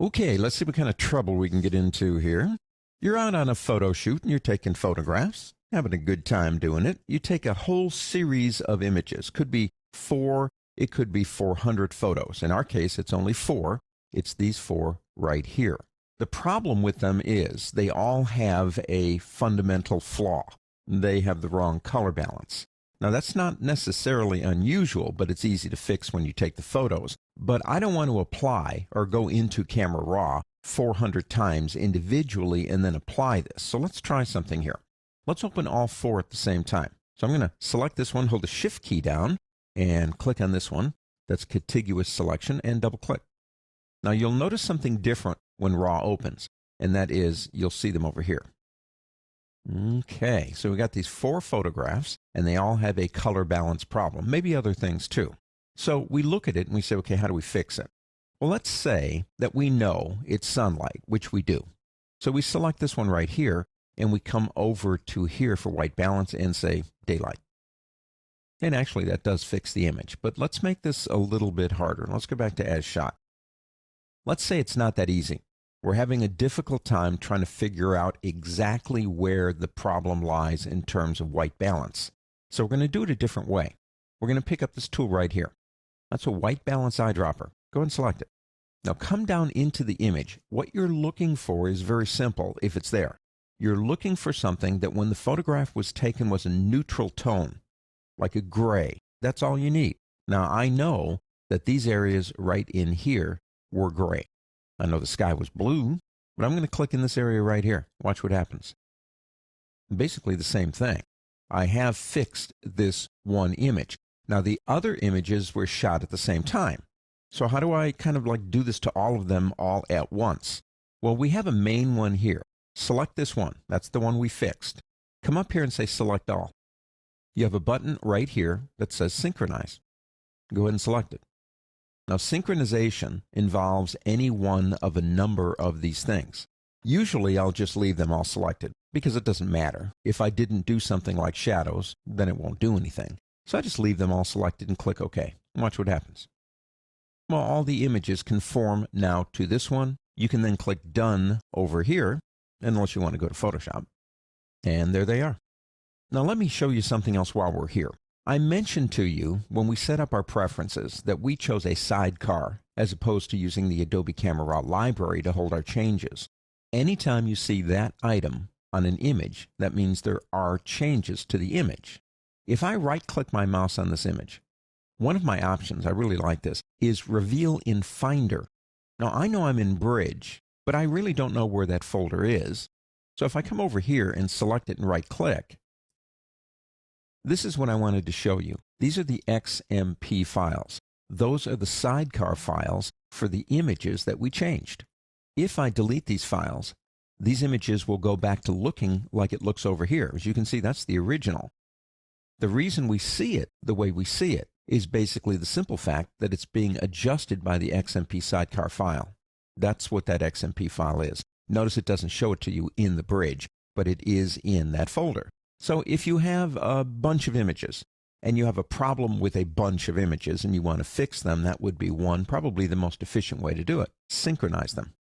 Okay, let's see what kind of trouble we can get into here. You're out on a photo shoot and you're taking photographs, having a good time doing it. You take a whole series of images. Could be four, it could be 400 photos. In our case, it's only four. It's these four right here. The problem with them is they all have a fundamental flaw. They have the wrong color balance. Now, that's not necessarily unusual, but it's easy to fix when you take the photos. But I don't want to apply or go into Camera Raw 400 times individually and then apply this. So let's try something here. Let's open all four at the same time. So I'm going to select this one, hold the Shift key down, and click on this one. That's contiguous selection, and double click. Now you'll notice something different when Raw opens, and that is you'll see them over here. Okay, so we got these four photographs, and they all have a color balance problem, maybe other things too. So we look at it and we say, okay, how do we fix it? Well, let's say that we know it's sunlight, which we do. So we select this one right here, and we come over to here for white balance and say daylight. And actually that does fix the image, but let's make this a little bit harder. Let's go back to as shot. Let's say it's not that easy. We're having a difficult time trying to figure out exactly where the problem lies in terms of white balance. So we're going to do it a different way. We're going to pick up this tool right here. That's a white balance eyedropper. Go ahead and select it. Now come down into the image. What you're looking for is very simple if it's there. You're looking for something that when the photograph was taken was a neutral tone, like a gray. That's all you need. Now I know that these areas right in here were gray. I know the sky was blue, but I'm going to click in this area right here. Watch what happens. Basically the same thing. I have fixed this one image. Now the other images were shot at the same time. So how do I kind of like do this to all of them all at once? Well, we have a main one here. Select this one. That's the one we fixed. Come up here and say select all. You have a button right here that says synchronize. Go ahead and select it. Now, synchronization involves any one of a number of these things. Usually, I'll just leave them all selected because it doesn't matter. If I didn't do something like shadows, then it won't do anything. So I just leave them all selected and click OK. Watch what happens. Well, all the images conform now to this one. You can then click Done over here, unless you want to go to Photoshop. And there they are. Now, let me show you something else while we're here. I mentioned to you when we set up our preferences that we chose a sidecar as opposed to using the Adobe Camera Raw library to hold our changes. Anytime you see that item on an image, that means there are changes to the image. If I right-click my mouse on this image, one of my options, I really like this, is Reveal in Finder. Now, I know I'm in Bridge, but I really don't know where that folder is. So if I come over here and select it and right-click, this is what I wanted to show you. These are the XMP files. Those are the sidecar files for the images that we changed. If I delete these files, these images will go back to looking like it looks over here. As you can see, that's the original. The reason we see it the way we see it is basically the simple fact that it's being adjusted by the XMP sidecar file. That's what that XMP file is. Notice it doesn't show it to you in the bridge, but it is in that folder. So if you have a bunch of images and you have a problem with a bunch of images and you want to fix them, that would be one, probably the most efficient way to do it. Synchronize them.